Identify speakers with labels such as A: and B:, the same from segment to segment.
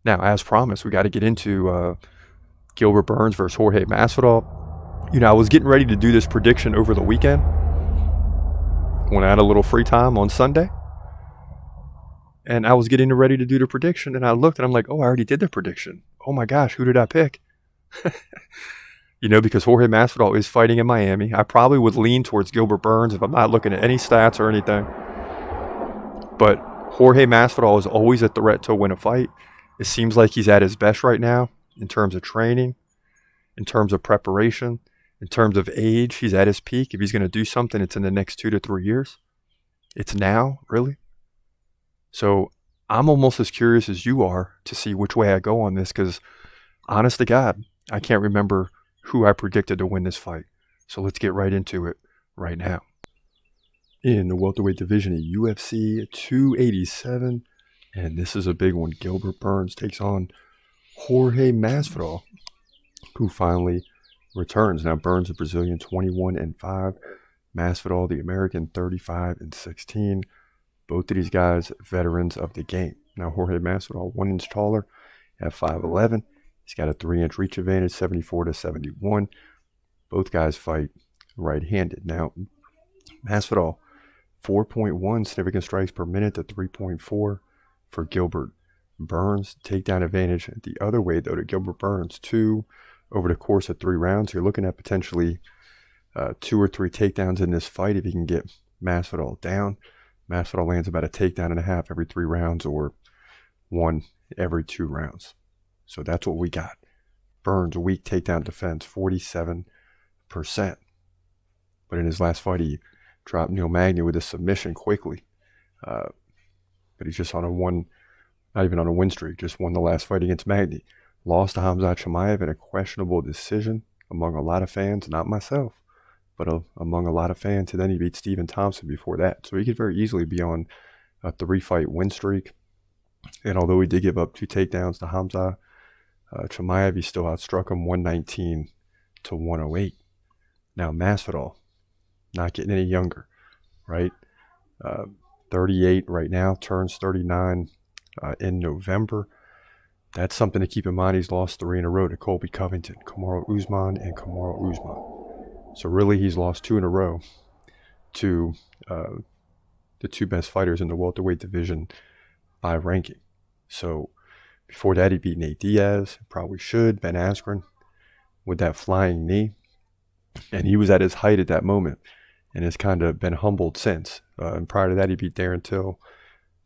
A: Now, as promised, we got to get into Gilbert Burns versus Jorge Masvidal. I was getting ready to do this prediction over the weekend when I had a little free time on Sunday. And I was getting ready to do the prediction, and I looked, and I'm like, oh, I already did the prediction. Oh, my gosh, who did I pick? Because Jorge Masvidal is fighting in Miami. I probably would lean towards Gilbert Burns if I'm not looking at any stats or anything. But Jorge Masvidal is always a threat to win a fight. It seems like he's at his best right now in terms of training, in terms of preparation, in terms of age. He's at his peak. If he's going to do something, it's in the next 2 to 3 years. It's now, really. So I'm almost as curious as you are to see which way I go on this because, honest to God, I can't remember who I predicted to win this fight. So let's get right into it right now. In the welterweight division at UFC 287, and this is a big one. Gilbert Burns takes on Jorge Masvidal, who finally returns. Now Burns, the Brazilian, 21-5. Masvidal, the American, 35-16. Both of these guys, veterans of the game. Now Jorge Masvidal, 1 inch taller at 5'11". He's got a 3-inch reach advantage, 74-71. Both guys fight right-handed. Now Masvidal, 4.1 significant strikes per minute to 3.4 for Gilbert Burns. Takedown advantage the other way, though, to Gilbert Burns, 2 over the course of 3 rounds. You're looking at potentially 2 or 3 takedowns in this fight if you can get Masvidal down. Masvidal lands about a takedown and a half every 3 rounds or 1 every 2 rounds. So that's what we got. Burns, weak takedown defense, 47%. But in his last fight, he dropped Neil Magny with a submission quickly. But he's just on not even on a win streak, just won the last fight against Magny. Lost to Khamzat Chimaev in a questionable decision among a lot of fans, not myself, but among a lot of fans. And then he beat Stephen Thompson before that. So he could very easily be on a 3-fight win streak. And although he did give up 2 takedowns to Khamzat Chimaev, he still outstruck him 119-108. Now Masvidal, not getting any younger, right? 38 right now, turns 39 in November. That's something to keep in mind. He's lost 3 in a row to Colby Covington, Kamaru Usman, and Kamaru Usman. So really, he's lost 2 in a row to the 2 best fighters in the welterweight division by ranking. So before that, he beat Nate Diaz, probably should, Ben Askren, with that flying knee. And he was at his height at that moment and has kind of been humbled since. And prior to that, he beat Darren Till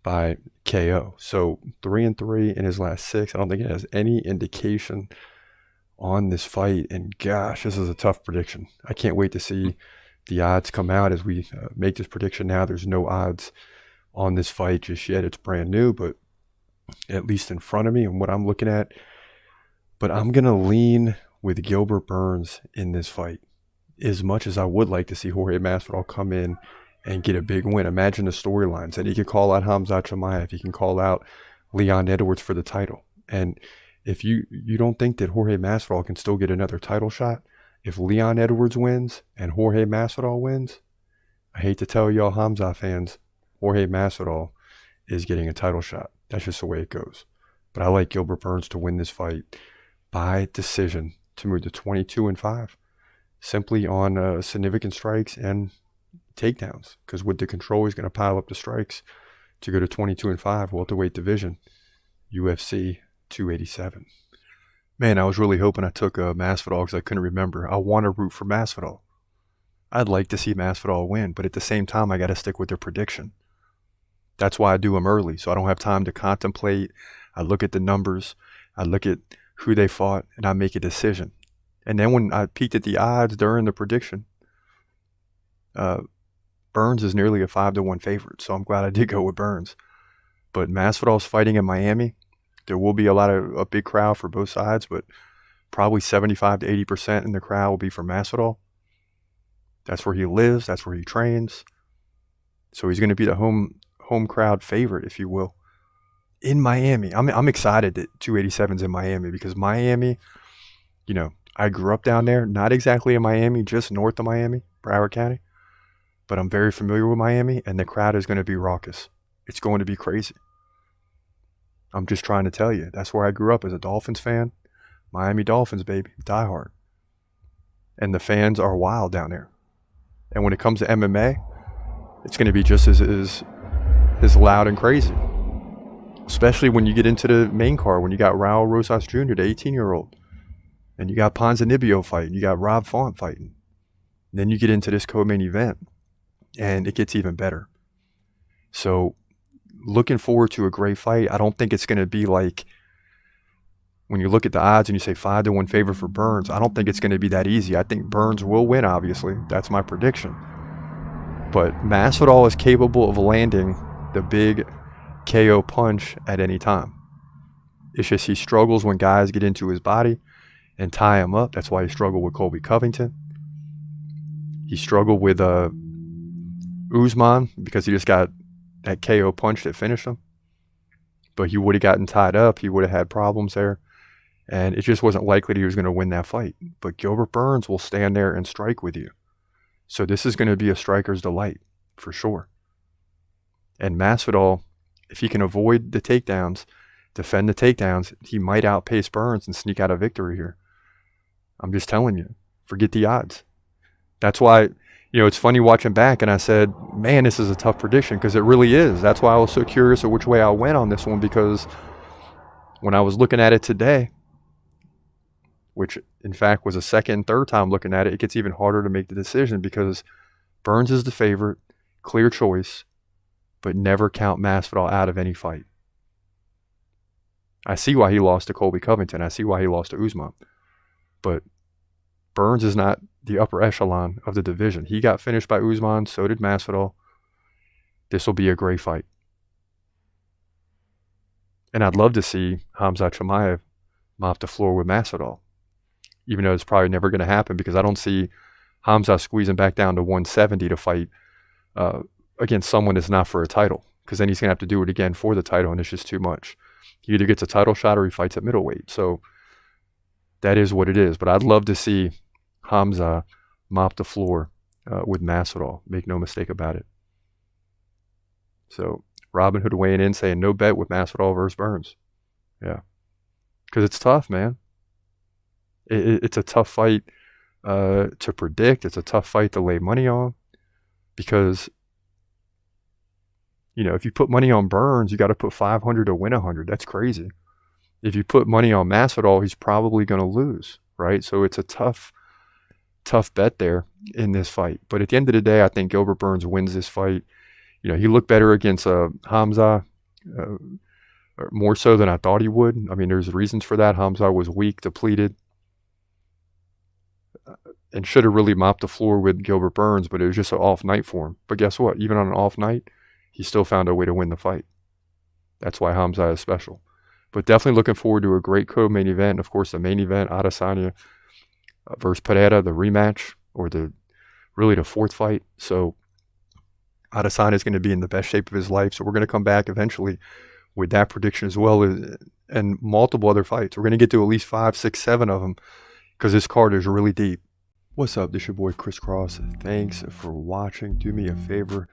A: by KO. So 3-3 in his last 6. I don't think it has any indication on this fight. And gosh, this is a tough prediction. I can't wait to see the odds come out as we make this prediction now. There's no odds on this fight just yet. It's brand new, but at least in front of me and what I'm looking at. But I'm going to lean with Gilbert Burns in this fight. As much as I would like to see Jorge Masvidal come in and get a big win. Imagine the storylines. And he can call out Khamzat Chimaev. He can call out Leon Edwards for the title. And if you don't think that Jorge Masvidal can still get another title shot, if Leon Edwards wins and Jorge Masvidal wins, I hate to tell y'all Khamzat fans, Jorge Masvidal is getting a title shot. That's just the way it goes. But I like Gilbert Burns to win this fight by decision to move to 22-5. Simply on significant strikes and takedowns, because with the control, he's going to pile up the strikes to go to 22-5, welterweight division, UFC 287. Man, I was really hoping I took Masvidal because I couldn't remember. I want to root for Masvidal. I'd like to see Masvidal win, but at the same time, I got to stick with their prediction. That's why I do them early, so I don't have time to contemplate. I look at the numbers, I look at who they fought, and I make a decision. And then when I peeked at the odds during the prediction, Burns is nearly a 5-1 favorite, so I'm glad I did go with Burns. But Masvidal's fighting in Miami. There will be a big crowd for both sides, but probably 75 to 80% in the crowd will be for Masvidal. That's where he lives. That's where he trains. So he's going to be the home crowd favorite, if you will, in Miami. I'm excited that 287's in Miami because Miami, I grew up down there, not exactly in Miami, just north of Miami, Broward County. But I'm very familiar with Miami, and the crowd is going to be raucous. It's going to be crazy. I'm just trying to tell you. That's where I grew up as a Dolphins fan. Miami Dolphins, baby. Die hard. And the fans are wild down there. And when it comes to MMA, it's going to be just as loud and crazy. Especially when you get into the main card, when you got Raul Rosas Jr., the 18-year-old. And you got Ponzinibbio fighting. You got Rob Font fighting. And then you get into this co-main event. And it gets even better. So, looking forward to a great fight. I don't think it's going to be like when you look at the odds and you say 5-1 favor for Burns. I don't think it's going to be that easy. I think Burns will win, obviously. That's my prediction. But Masvidal is capable of landing the big KO punch at any time. It's just he struggles when guys get into his body and tie him up. That's why he struggled with Colby Covington. He struggled with Usman because he just got that KO punch that finished him. But he would have gotten tied up. He would have had problems there. And it just wasn't likely that he was going to win that fight. But Gilbert Burns will stand there and strike with you. So this is going to be a striker's delight, for sure. And Masvidal, if he can avoid the takedowns, defend the takedowns, he might outpace Burns and sneak out a victory here. I'm just telling you, forget the odds. That's why, it's funny watching back, and I said, man, this is a tough prediction, because it really is. That's why I was so curious of which way I went on this one, because when I was looking at it today, which in fact was a second, third time looking at it, it gets even harder to make the decision because Burns is the favorite, clear choice, but never count Masvidal out of any fight. I see why he lost to Colby Covington. I see why he lost to Usman. But Burns is not the upper echelon of the division. He got finished by Usman, so did Masvidal. This will be a great fight. And I'd love to see Khamzat Chimaev mop the floor with Masvidal, even though it's probably never going to happen because I don't see Khamzat squeezing back down to 170 to fight against someone that's not for a title, because then he's going to have to do it again for the title, and it's just too much. He either gets a title shot or he fights at middleweight. So that is what it is. But I'd love to see Khamzat mop the floor with Masvidal. Make no mistake about it. So Robin Hood weighing in saying no bet with Masvidal versus Burns. Yeah. Because it's tough, man. It's a tough fight to predict. It's a tough fight to lay money on because, if you put money on Burns, you got to put 500 to win 100. That's crazy. If you put money on Masvidal, he's probably going to lose, right? So it's a tough bet there in this fight. But at the end of the day, I think Gilbert Burns wins this fight. He looked better against Khamzat, more so than I thought he would. I mean, there's reasons for that. Khamzat was weak, depleted, and should have really mopped the floor with Gilbert Burns, but it was just an off night for him. But guess what? Even on an off night, he still found a way to win the fight. That's why Khamzat is special. But definitely looking forward to a great co-main event. Of course, the main event, Adesanya versus Pereira, the rematch, or the fourth fight. So Adesanya is going to be in the best shape of his life. So we're going to come back eventually with that prediction as well and multiple other fights. We're going to get to at least 5, 6, 7 of them because this card is really deep. What's up? This is your boy Chris Cross. Thanks for watching. Do me a favor,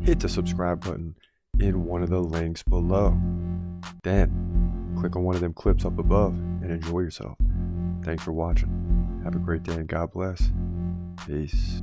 A: hit the subscribe button in one of the links below. Then click on one of them clips up above and enjoy yourself. Thanks for watching. Have a great day and God bless. Peace.